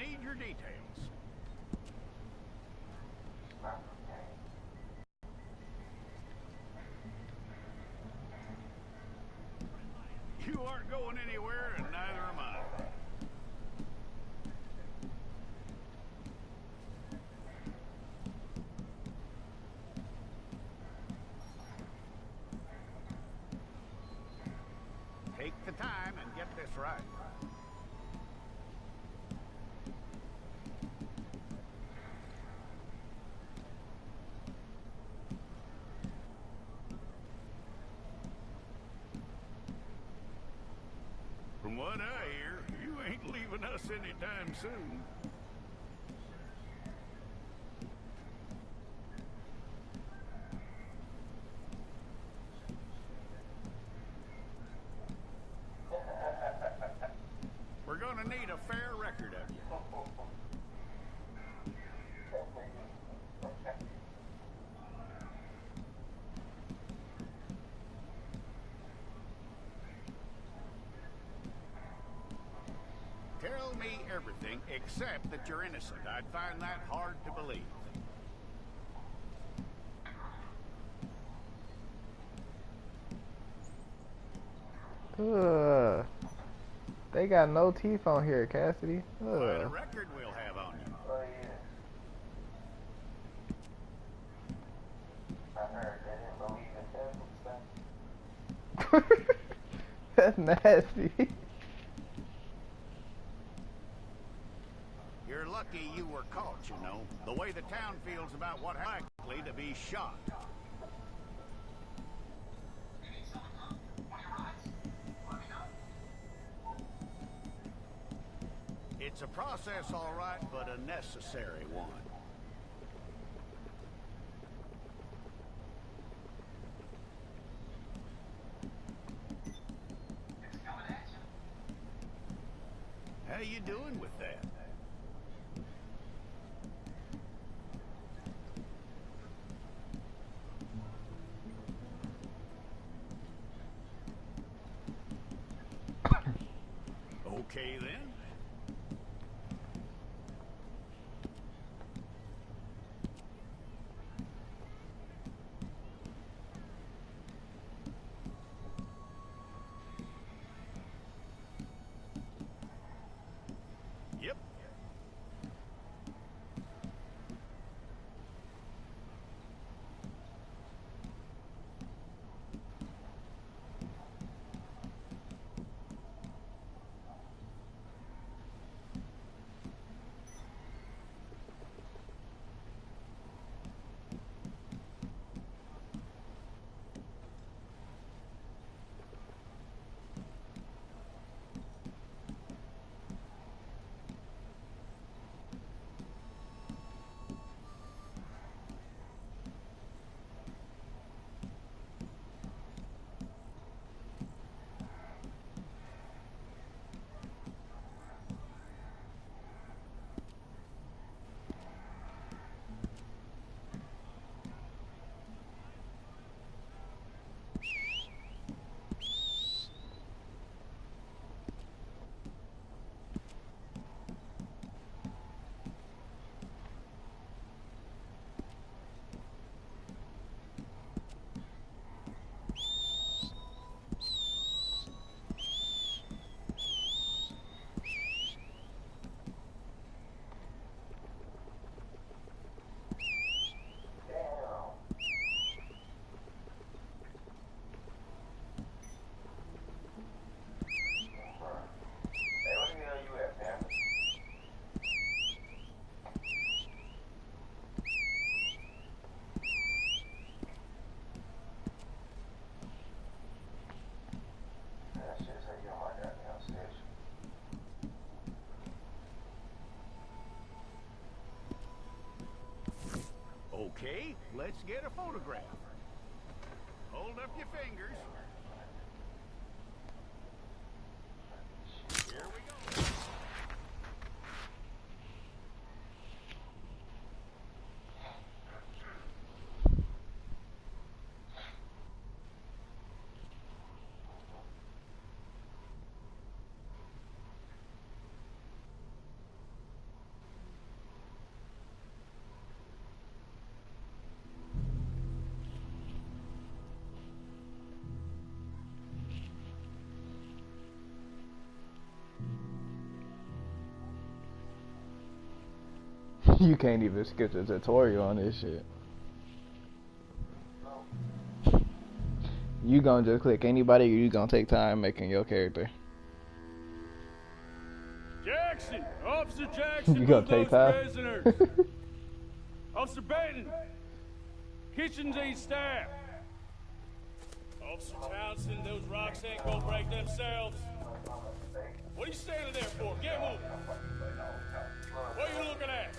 need your details. You aren't going anywhere, and neither am I. Take the time and get this right. From what I hear, you ain't leaving us anytime soon. We're gonna need a fair record of you. Tell me everything except that you're innocent. I'd find that hard to believe. Ugh. They got no teeth on here, Cassidy. Quite a Ugh. record we'll have on you. Oh yeah. I heard they didn't believe in heaven stuff. That's nasty. You're lucky you were caught, you know. The way the town feels about what likely to be shot. It's a process, all right, but a necessary one. How you doing with that? Okay, then. Yep. Okay, let's get a photograph. Hold up your fingers. Here we go. You can't even skip the tutorial on this shit. You gonna just click anybody, or you gonna take time making your character? Jackson! Officer Jackson, You gonna move take those time? prisoners! Officer Baton! Kitchens East staff! Officer Townsend, those rocks ain't gonna break themselves. What are you standing there for? Get moving! What are you looking at?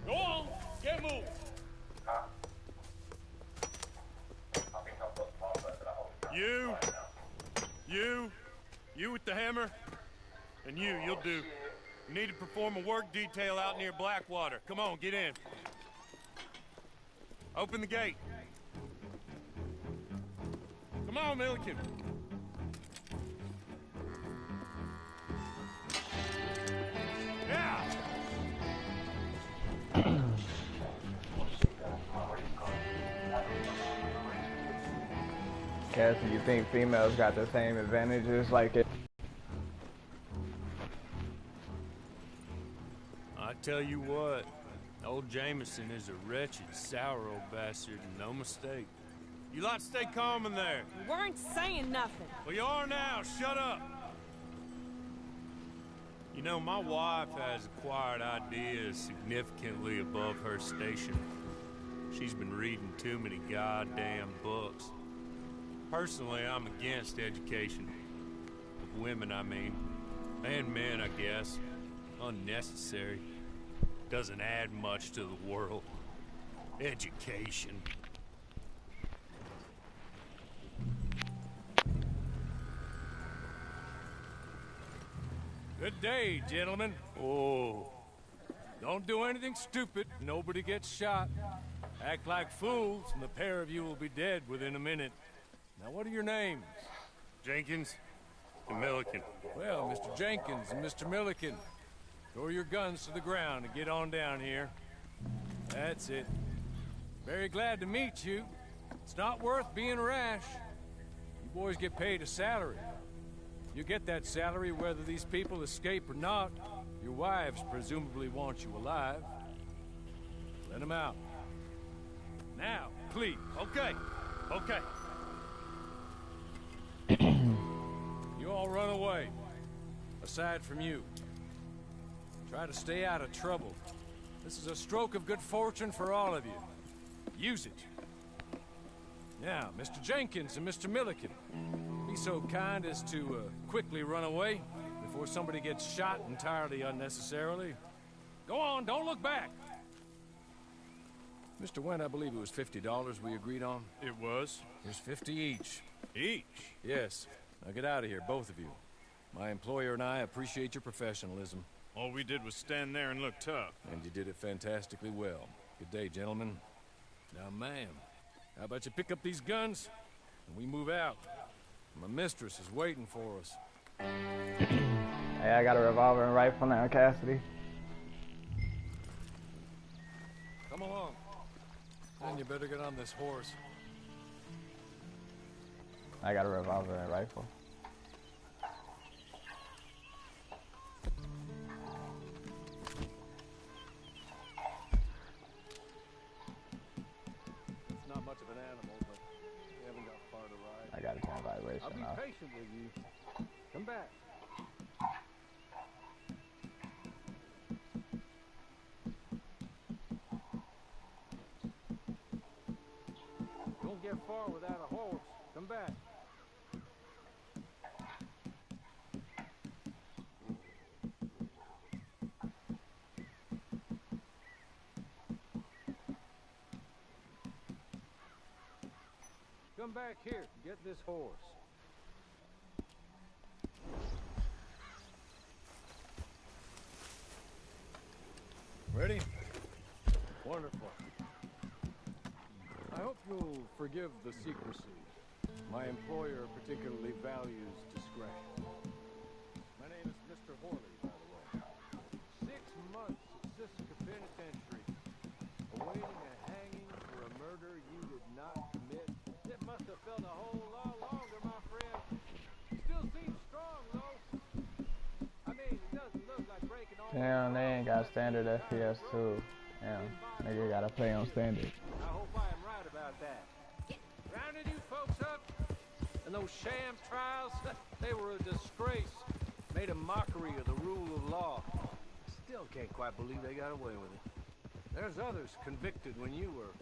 Go on, get moving! You with the hammer? And you'll do. You need to perform a work detail out near Blackwater. Come on, get in. Open the gate. Come on, Milliken. Yeah! Cassie, you think females got the same advantages like it? I tell you what, old Jameson is a wretched, sour old bastard, and no mistake. You lot stay calm in there. You weren't saying nothing. Well, you are now. Shut up. You know, my wife has acquired ideas significantly above her station. She's been reading too many goddamn books. Personally, I'm against education. Of women, I mean. And men, I guess. Unnecessary. Doesn't add much to the world. Education. Good day, gentlemen. Oh. Don't do anything stupid. Nobody gets shot. Act like fools, and the pair of you will be dead within a minute. Now, what are your names? Jenkins and Milliken. Well, Mr. Jenkins and Mr. Milliken, throw your guns to the ground and get on down here. That's it. Very glad to meet you. It's not worth being rash. You boys get paid a salary. You get that salary whether these people escape or not. Your wives presumably want you alive. Let them out. Now, please. Okay. Okay. You all run away. Aside from you. Try to stay out of trouble. This is a stroke of good fortune for all of you. Use it. Now, Mr. Jenkins and Mr. Milliken, be so kind as to quickly run away before somebody gets shot entirely unnecessarily. Go on, don't look back. Mr. Went, I believe it was $50 we agreed on. It was. Here's 50 each. Each? Yes. Now get out of here, both of you. My employer and I appreciate your professionalism. All we did was stand there and look tough. And you did it fantastically well. Good day, gentlemen. Now, ma'am, how about you pick up these guns and we move out? My mistress is waiting for us. Hey, I got a revolver and rifle now, Cassidy. Come along. And you better get on this horse. I got a revolver and rifle. It's not much of an animal, but we haven't got far to ride. I got a 10 vibration I'll be off. patient with you. Come back. Don't get far without a horse. Come back. Come back here. Get this horse. Ready? Wonderful. I hope you'll forgive the secrecy. My employer particularly values discretion. My name is Mr. Horley, by the way. 6 months at Siska Penitentiary, awaiting a hanging for a murder you did not commit. It must have felt a whole lot longer, my friend. Still seems strong, though. I mean, it doesn't look like breaking all Damn, they ain't got standard FPS too. Damn, nigga gotta play on standard. I hope I am right about that. Rounded you folks up, and those sham trials, they were a disgrace. Made a mockery of the rule of law. Still can't quite believe they got away with it. There's others convicted when you were.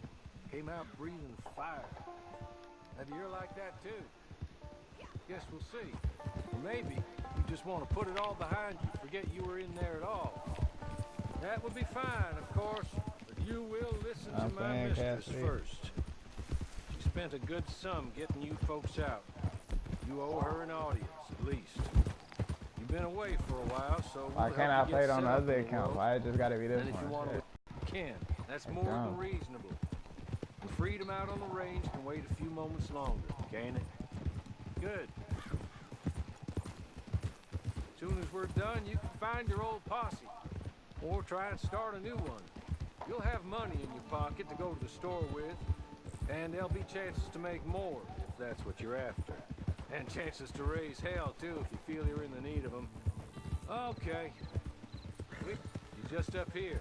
Came out breathing fire. Maybe you're like that too. Guess we'll see. Or maybe you just want to put it all behind you, forget you were in there at all. That would be fine, of course, but you will listen to my mistress first. She spent a good sum getting you folks out. You owe her an audience, at least. You've been away for a while, so Why can't I play it on the other account? Why it just gotta be this and if you one? want to, you can. That's more than reasonable. The freedom out on the range can wait a few moments longer, can't it? Good. As soon as we're done, you can find your old posse. Or try and start a new one. You'll have money in your pocket to go to the store with. And there'll be chances to make more, if that's what you're after. And chances to raise hell, too, if you feel you're in the need of them. Okay. You're just up here.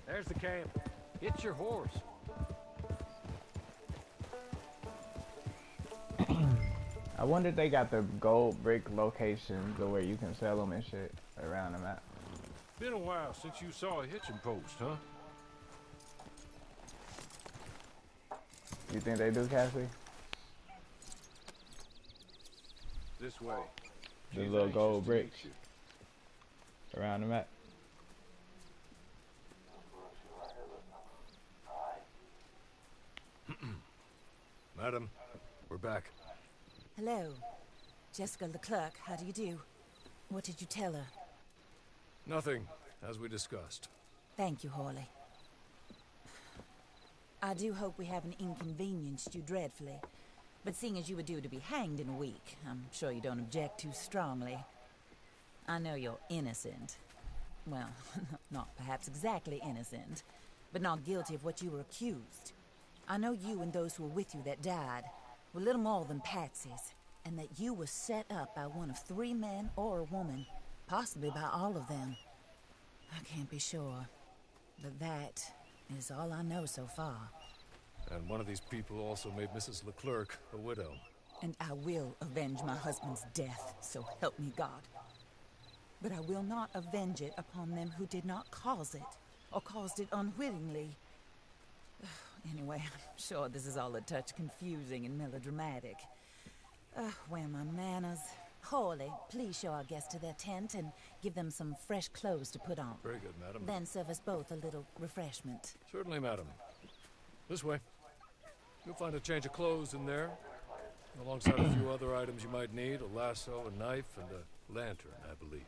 There's the camp. Hit your horse. I wonder if they got the gold brick locations where you can sell them and shit around the map. Been a while since you saw a hitching post, huh? You think they do, Cassie? This way. The She's little gold anxious to meet bricks around the map. Madam, we're back. Hello. Jessica Leclerc, how do you do? What did you tell her? Nothing, as we discussed. Thank you, Hawley. I do hope we haven't inconvenienced you dreadfully. But seeing as you were due to be hanged in a week, I'm sure you don't object too strongly. I know you're innocent. Well, not perhaps exactly innocent, but not guilty of what you were accused. I know you and those who were with you that died were little more than patsies, and that you were set up by one of 3 men or a woman, possibly by all of them. I can't be sure, but that is all I know so far. And one of these people also made Mrs. Leclerc a widow. And I will avenge my husband's death, so help me God. But I will not avenge it upon them who did not cause it, or caused it unwittingly. Anyway, I'm sure this is all a touch confusing and melodramatic. Where are my manners? Hawley, please show our guests to their tent and give them some fresh clothes to put on. Very good, madam. Then serve us both a little refreshment. Certainly, madam. This way. You'll find a change of clothes in there, alongside a few other items you might need, a lasso, a knife, and a lantern, I believe.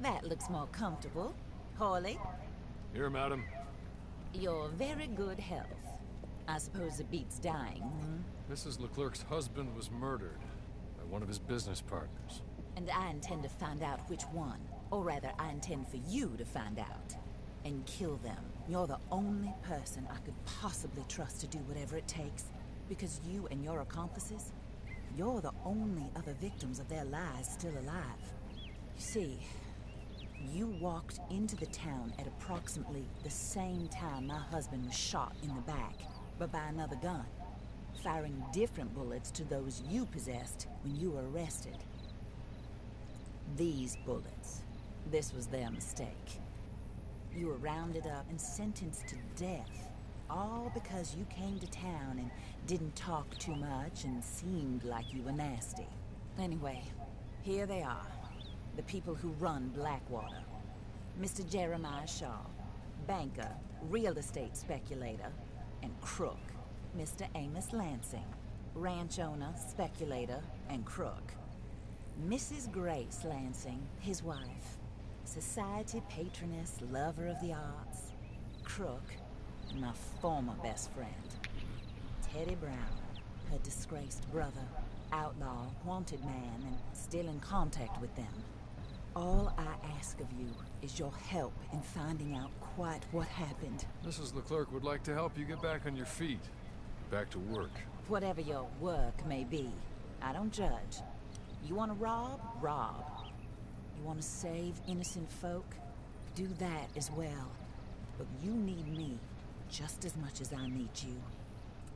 That looks more comfortable. Hawley, Here, madam. your very good health. I suppose it beats dying, hmm? Mrs. Leclerc's husband was murdered by one of his business partners. And I intend to find out which one. Or rather, I intend for you to find out. And kill them. You're the only person I could possibly trust to do whatever it takes. Because you and your accomplices, you're the only other victims of their lies still alive. You see, you walked into the town at approximately the same time my husband was shot in the back, but by another gun, firing different bullets to those you possessed when you were arrested. These bullets, this was their mistake. You were rounded up and sentenced to death, all because you came to town and didn't talk too much and seemed like you were nasty. Anyway, here they are. The people who run Blackwater. Mr. Jeremiah Shaw, banker, real estate speculator, and crook. Mr. Amos Lansing, ranch owner, speculator, and crook. Mrs. Grace Lansing, his wife, society patroness, lover of the arts, crook, and my former best friend. Teddy Brown, her disgraced brother, outlaw, wanted man, and still in contact with them. All I ask of you is your help in finding out quite what happened. Mrs. Leclerc would like to help you get back on your feet. Back to work. Whatever your work may be, I don't judge. You want to rob? Rob. You want to save innocent folk? Do that as well. But you need me just as much as I need you.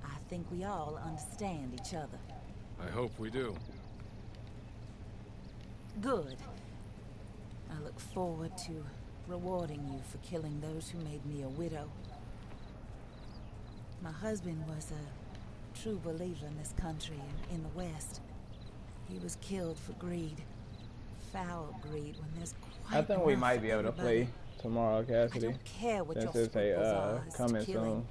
I think we all understand each other. I hope we do. Good. I look forward to rewarding you for killing those who made me a widow. My husband was a true believer in this country and in the West. He was killed for greed. Foul greed when there's quite I think we enough might for be able to everybody. play tomorrow, I Cassidy. don't care what Since your it's scruples a are as to coming killing. soon.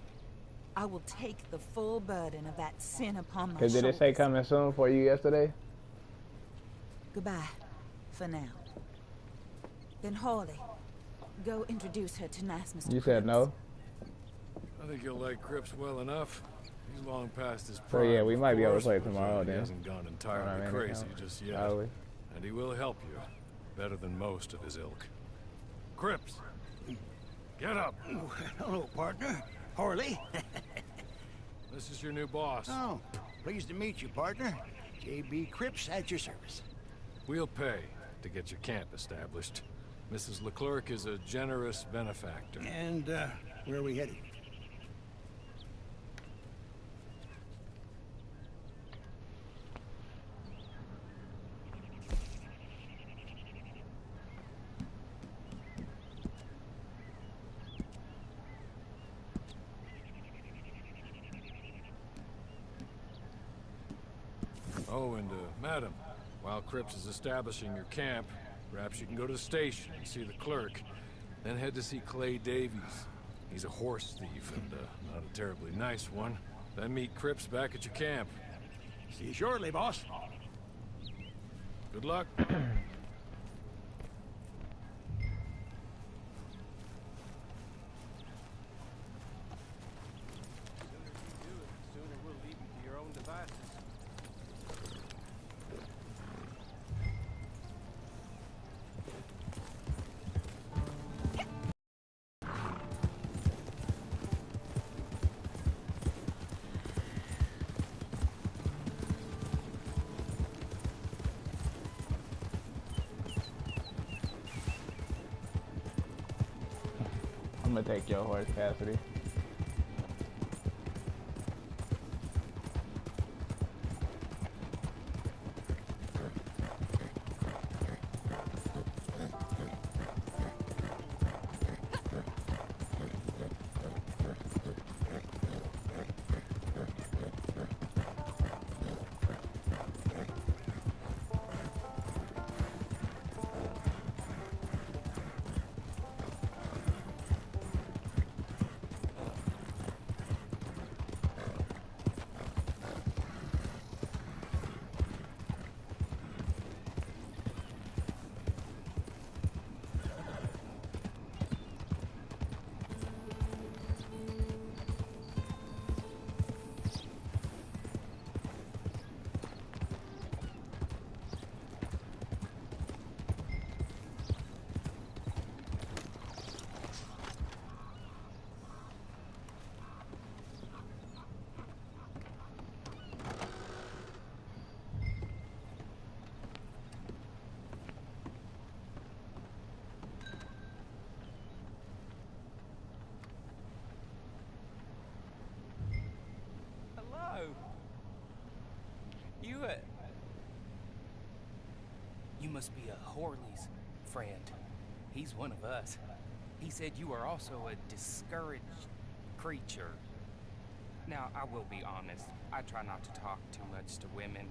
I will take the full burden of that sin upon my Cause did it say shoulders. coming soon for you yesterday? Goodbye, for now. Then Hawley, go introduce her to nice Mr. You said Cripps. no? I think you'll like Cripps well enough. He's long past his So prime. yeah, we of might be able to course, play but, tomorrow he then. hasn't gone entirely I mean, crazy yeah. just yet. Probably. And he will help you. Better than most of his ilk. Cripps! Get up! Hello, partner. Harley. This is your new boss. Oh, pleased to meet you, partner. J.B. Cripps at your service. We'll pay to get your camp established. Mrs. Leclerc is a generous benefactor. And, where are we headed? Oh, and, madam, while Cripps is establishing your camp, perhaps you can go to the station and see the clerk, then head to see Clay Davies. He's a horse thief and, not a terribly nice one. Then meet Cripps back at your camp. See you shortly, boss. Good luck. I'm gonna take your horse, Cassidy. must be a Horley's friend. He's one of us. He said you are also a discouraged creature. Now, I will be honest. I try not to talk too much to women.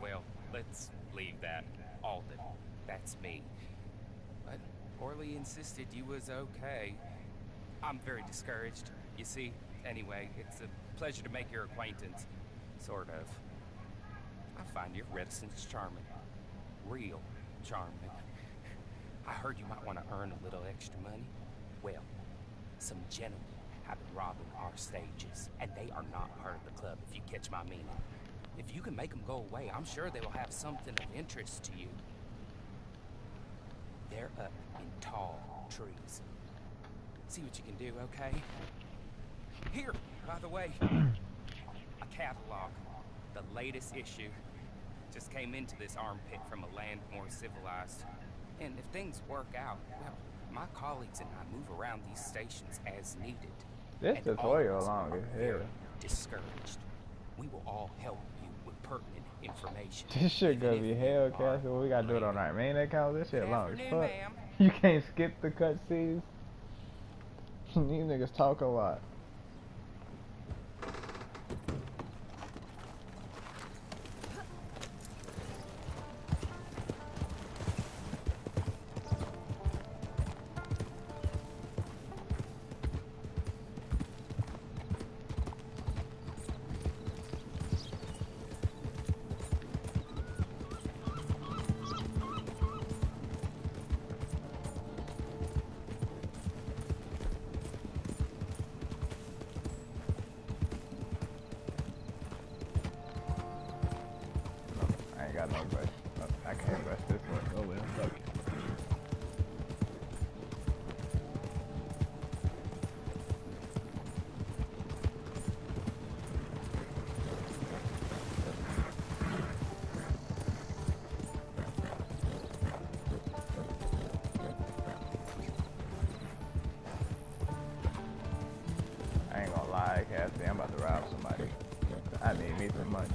Well, let's leave that. Alden. That's me. But Horley insisted you was okay. I'm very discouraged, you see. Anyway, it's a pleasure to make your acquaintance. Sort of. I find your reticence charming. Real charming. I heard you might want to earn a little extra money. Well, some gentlemen have been robbing our stages, and they are not part of the club, if you catch my meaning. If you can make them go away, I'm sure they will have something of interest to you. They're up in tall trees. See what you can do, okay? Here, by the way, a catalog. The latest issue. Just came into this armpit from a land more civilized. And if things work out, well, my colleagues and I move around these stations as needed. This And tutorial all of us long are as very hell. discouraged. We will all help you with pertinent information. This shit even gonna if be you hell, are Cassie. We gotta do it on late. our main account. This shit Good long as afternoon, fuck. ma'am. You can't skip the cutscenes. These niggas talk a lot. I ain't got no brush. Oh, I can't brush this one. Oh well, fuck it. I ain't gonna lie, Cassie. I'm about to rob somebody. I need me some money.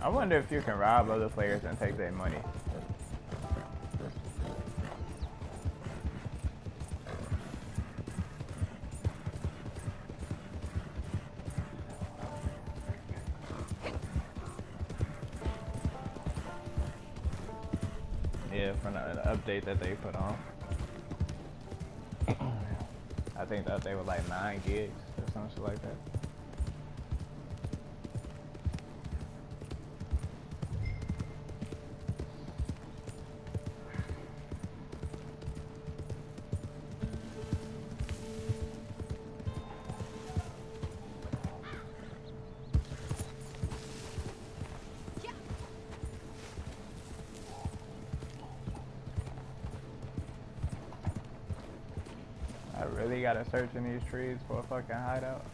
I wonder if you can rob other players and take their money. Yeah, from the update that they put on. I think that they were like 9 gigs or something like that. I really gotta search in these trees for a fucking hideout.